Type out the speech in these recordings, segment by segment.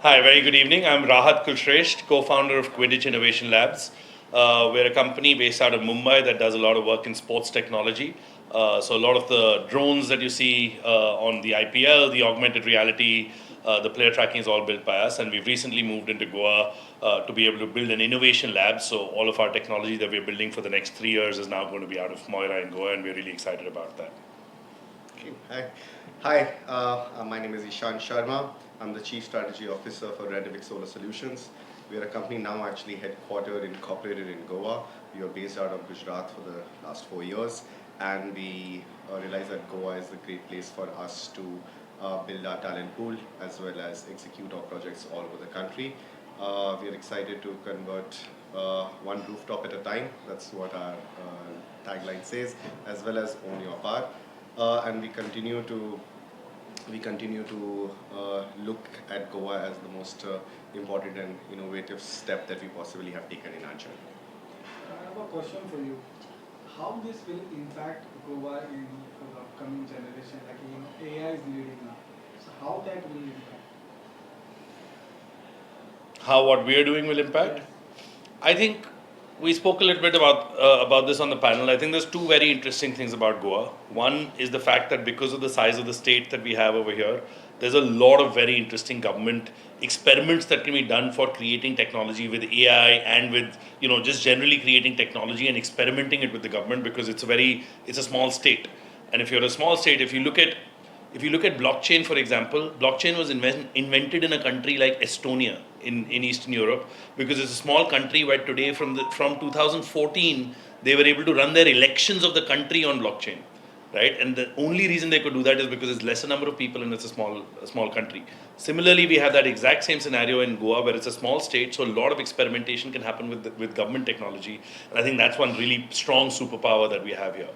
Hi, very good evening. I'm Rahat Kulshresht, co-founder of Quidditch Innovation Labs. We're a company based out of Mumbai that does a lot of work in sports technology. So a lot of the drones that you see on the IPL, the augmented reality, the player tracking is all built by us. And we've recently moved into Goa to be able to build an innovation lab. So all of our technology that we're building for the next 3 years is now going to be out of Moira in Goa, and we're really excited about that. Okay. Hi, my name is Ishan Sharma. I'm the Chief Strategy Officer for Redivik Solar Solutions. We are a company now actually headquartered, incorporated in Goa. We are based out of Gujarat for the last 4 years, and we realized that Goa is a great place for us to build our talent pool as well as execute our projects all over the country. We are excited to convert one rooftop at a time. That's what our tagline says, as well as own your power. And we continue to look at Goa as the most important and innovative step that we possibly have taken in our journey. I have a question for you. How this will impact Goa in the upcoming generation? Like AI is leading now. So how that will impact? How what we are doing will impact? Yes. I think we spoke a little bit about this on the panel. I think there's two very interesting things about Goa. One is the fact that because of the size of the state that we have over here, there's a lot of very interesting government experiments that can be done for creating technology with AI and with just generally creating technology and experimenting it with the government, because it's a small state. And if you're a small state, if you look at blockchain, for example, blockchain was invented in a country like Estonia in Eastern Europe, because it's a small country where today from 2014 they were able to run their elections of the country on blockchain, right? And the only reason they could do that is because it's lesser number of people and it's a small country. Similarly, we have that exact same scenario in Goa, where it's a small state, so a lot of experimentation can happen with government technology, and I think that's one really strong superpower that we have here.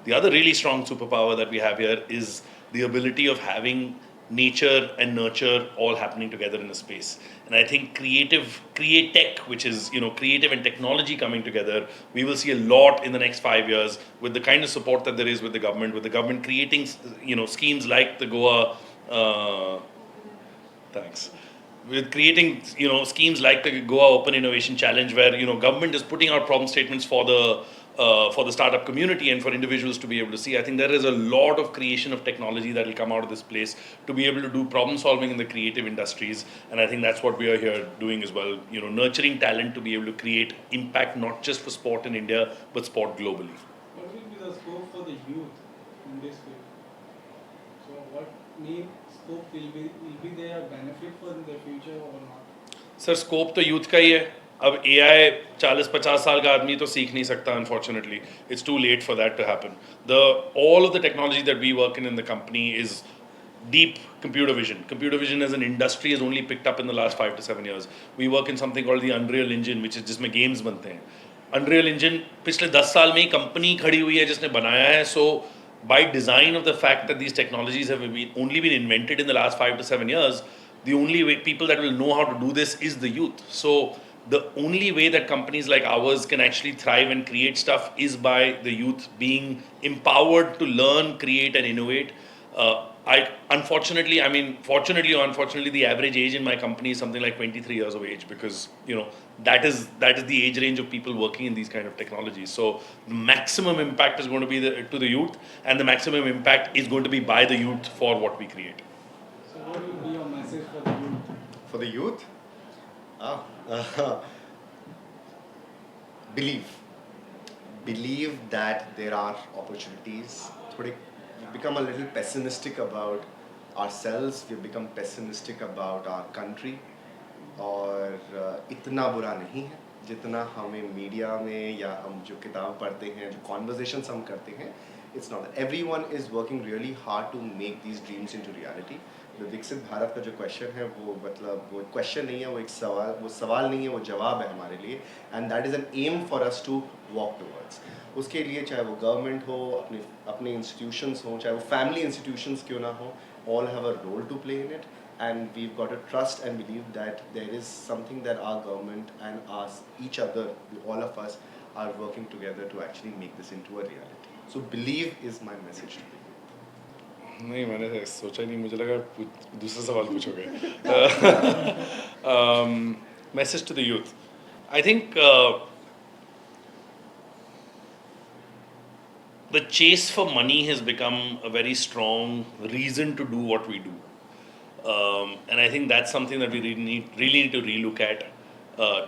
The other really strong superpower that we have here is the ability of having nature and nurture all happening together in a space. And I think create tech, which is creative and technology coming together, we will see a lot in the next 5 years with the kind of support that there is with the government creating schemes like the Goa. Thanks. With creating schemes like the Goa Open Innovation Challenge, where government is putting out problem statements for the startup community and for individuals to be able to see. I think there is a lot of creation of technology that will come out of this place to be able to do problem solving in the creative industries, and I think that's what we are here doing as well. Nurturing talent to be able to create impact not just for sport in India but sport globally. What will be the scope for the youth in this field? So what main scope will be their benefit for in the future or not? Sir scope तो youth का ही है. अब AI 40-50 साल का आदमी तो सीख नहीं सकता, unfortunately it's too late for that to happen. The All of the technology that we work in the company is deep computer vision. Computer vision as an industry has only picked up in the last 5 to 7 years. We work in something called the Unreal Engine, which is जिसमें games बनते हैं. Unreal Engine पिछले 10 साल में ही company खड़ी हुई है जिसने बनाया है. So by design of the fact that these technologies have only been invented in the last 5 to 7 years, the only way people that will know how to do this is the youth. So the only way that companies like ours can actually thrive and create stuff is by the youth being empowered to learn, create, and innovate. Fortunately or unfortunately, the average age in my company is something like 23 years of age, because that is the age range of people working in these kind of technologies. So the maximum impact is going to be to the youth, and the maximum impact is going to be by the youth for what we create. So what will be your message for the youth? For the youth, ah, believe. Believe that there are opportunities. थोड़े we become a little pessimistic about ourselves. We become pessimistic about our country. और इतना बुरा नहीं है जितना हमें media में या हम जो किताब पढ़ते हैं, जो कॉन्वर्जेशंस हम करते हैं. It's not. Everyone is working really hard to make these dreams into reality. जो विकसित भारत का जो क्वेश्चन है, वो मतलब वो क्वेश्चन नहीं है, वो सवाल नहीं है, वो जवाब है हमारे लिए. And that is an aim for us to walk towards. उसके लिए चाहे वो गवर्नमेंट हो, अपने अपने इंस्टीट्यूशंस हों, चाहे वो फैमिली इंस्टीट्यूशंस क्यों ना हो, all have a role to play in it, and we've got to trust and believe that there is something that our government and us, each other, all of us are working together to actually make this into a reality. So believe is my message to you. नहीं, मैंने सोचा ही नहीं, मुझे लगा दूसरा सवाल पूछोगे. Message to the youth. I think the chase for money has become a very strong reason to do what we do. And I think that's something that we really need to relook at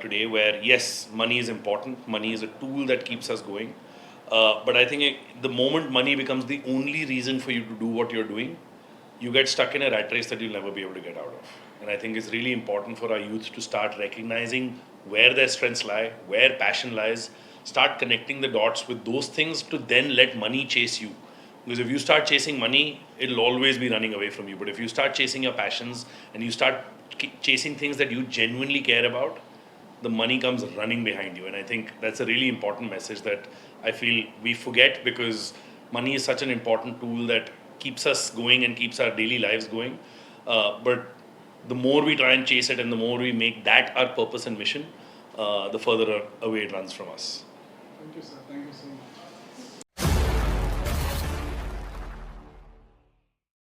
today. Where yes, money is important. Money is a tool that keeps us going. But I think the moment money becomes the only reason for you to do what you're doing, you get stuck in a rat race that you'll never be able to get out of. And I think it's really important for our youth to start recognizing where their strengths lie, where passion lies, start connecting the dots with those things to then let money chase you. Because if you start chasing money, it'll always be running away from you. But if you start chasing your passions and you start chasing things that you genuinely care about, the money comes running behind you. And I think that's a really important message that I feel we forget, because money is such an important tool that keeps us going and keeps our daily lives going. But the more we try and chase it and the more we make that our purpose and mission, the further away it runs from us. Thank you, sir. Thank you so much.